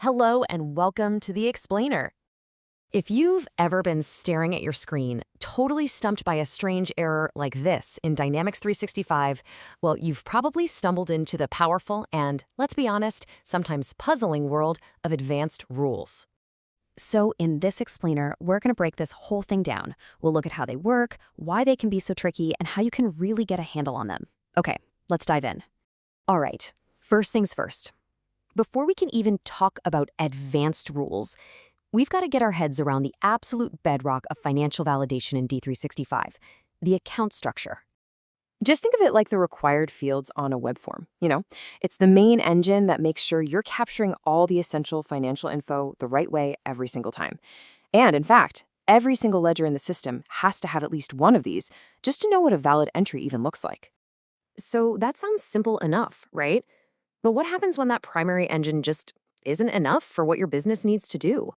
Hello and welcome to The Explainer. If you've ever been staring at your screen, totally stumped by a strange error like this in Dynamics 365, well, you've probably stumbled into the powerful and, let's be honest, sometimes puzzling world of advanced rules. So in this explainer, we're going to break this whole thing down. We'll look at how they work, why they can be so tricky, and how you can really get a handle on them. Okay, let's dive in. All right, first things first. Before we can even talk about advanced rules, we've got to get our heads around the absolute bedrock of financial validation in D365, the account structure. Just think of it like the required fields on a web form. It's the main engine that makes sure you're capturing all the essential financial info the right way every single time. And in fact, every single ledger in the system has to have at least one of these just to know what a valid entry even looks like. So that sounds simple enough, right? But what happens when that primary engine just isn't enough for what your business needs to do?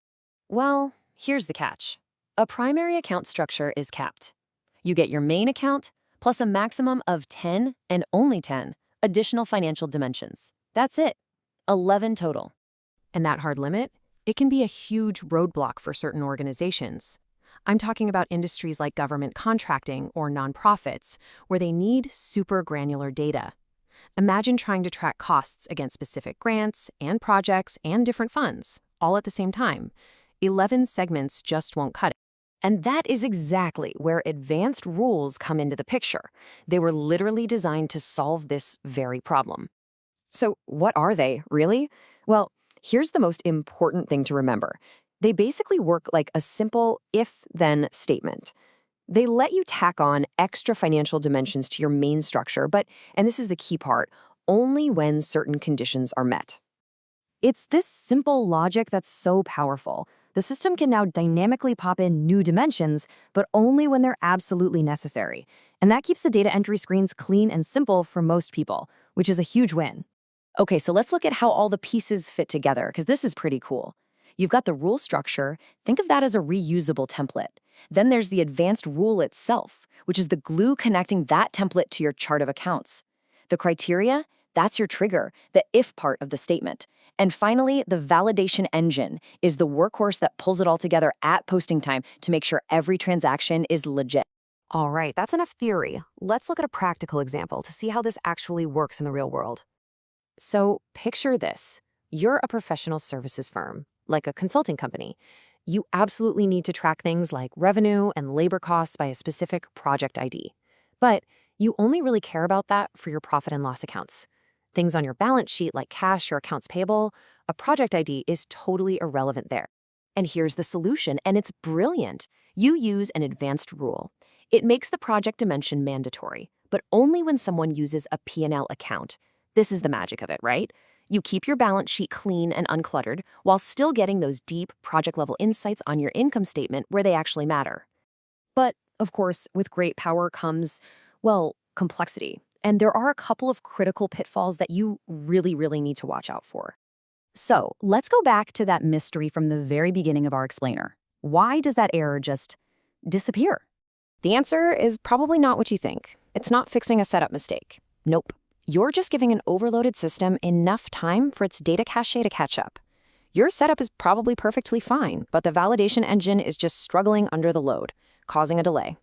Well, here's the catch. A primary account structure is capped. You get your main account plus a maximum of 10 and only 10 additional financial dimensions. That's it. 11 total. And that hard limit, it can be a huge roadblock for certain organizations. I'm talking about industries like government contracting or nonprofits, where they need super granular data. Imagine trying to track costs against specific grants and projects and different funds, all at the same time. 11 segments just won't cut it. And that is exactly where advanced rules come into the picture. They were literally designed to solve this very problem. So what are they, really? Well, here's the most important thing to remember. They basically work like a simple if-then statement. They let you tack on extra financial dimensions to your main structure, but, and this is the key part, only when certain conditions are met. It's this simple logic that's so powerful. The system can now dynamically pop in new dimensions, but only when they're absolutely necessary. And that keeps the data entry screens clean and simple for most people, which is a huge win. Okay, so let's look at how all the pieces fit together, because this is pretty cool. You've got the rule structure. Think of that as a reusable template. Then there's the advanced rule itself, which is the glue connecting that template to your chart of accounts. The criteria, that's your trigger, the if part of the statement. And finally, the validation engine is the workhorse that pulls it all together at posting time to make sure every transaction is legit. All right, that's enough theory. Let's look at a practical example to see how this actually works in the real world. So picture this. You're a professional services firm, like a consulting company. You absolutely need to track things like revenue and labor costs by a specific project ID. But you only really care about that for your profit and loss accounts. Things on your balance sheet like cash or accounts payable, a project ID is totally irrelevant there. And here's the solution, and it's brilliant. You use an advanced rule. It makes the project dimension mandatory, but only when someone uses a P&L account. This is the magic of it, right? You keep your balance sheet clean and uncluttered while still getting those deep project-level insights on your income statement where they actually matter. But, of course, with great power comes, well, complexity. And there are a couple of critical pitfalls that you really need to watch out for. So let's go back to that mystery from the very beginning of our explainer. Why does that error just disappear? The answer is probably not what you think. It's not fixing a setup mistake. Nope. You're just giving an overloaded system enough time for its data cache to catch up. Your setup is probably perfectly fine, but the validation engine is just struggling under the load, causing a delay.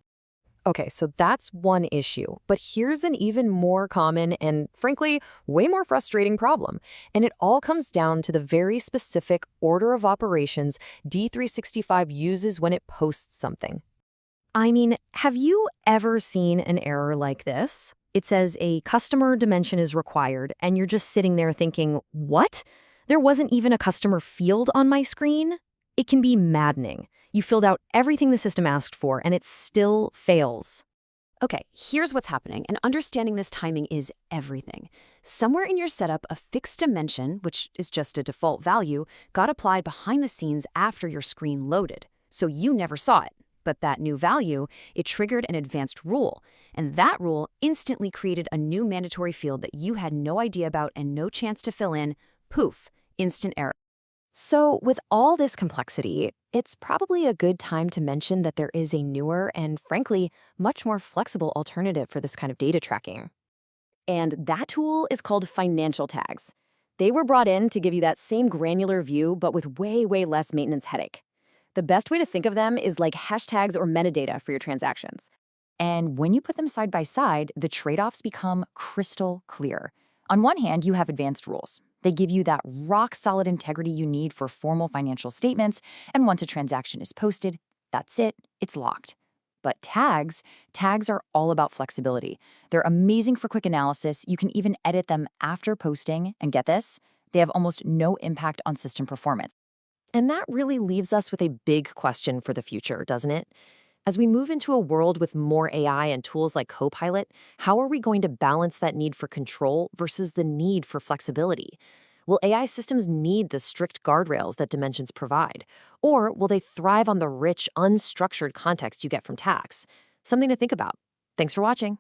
Okay, so that's one issue, but here's an even more common and, frankly, way more frustrating problem. And it all comes down to the very specific order of operations D365 uses when it posts something. I mean, have you ever seen an error like this? It says a customer dimension is required, and you're just sitting there thinking, what? There wasn't even a customer field on my screen? It can be maddening. You filled out everything the system asked for, and it still fails. Okay, here's what's happening, and understanding this timing is everything. Somewhere in your setup, a fixed dimension, which is just a default value, got applied behind the scenes after your screen loaded, so you never saw it. But that new value, it triggered an advanced rule, and that rule instantly created a new mandatory field that you had no idea about and no chance to fill in. Poof, instant error. So with all this complexity, it's probably a good time to mention that there is a newer and, frankly, much more flexible alternative for this kind of data tracking. And that tool is called financial tags. They were brought in to give you that same granular view, but with way, way less maintenance headache. The best way to think of them is like hashtags or metadata for your transactions. And when you put them side by side, the trade-offs become crystal clear. On one hand, you have advanced rules. They give you that rock-solid integrity you need for formal financial statements, and once a transaction is posted, that's it, it's locked. But tags are all about flexibility. They're amazing for quick analysis. You can even edit them after posting, and get this, they have almost no impact on system performance. And that really leaves us with a big question for the future, doesn't it? As we move into a world with more AI and tools like Copilot, how are we going to balance that need for control versus the need for flexibility? Will AI systems need the strict guardrails that Dimensions provide? Or will they thrive on the rich, unstructured context you get from tags? Something to think about. Thanks for watching.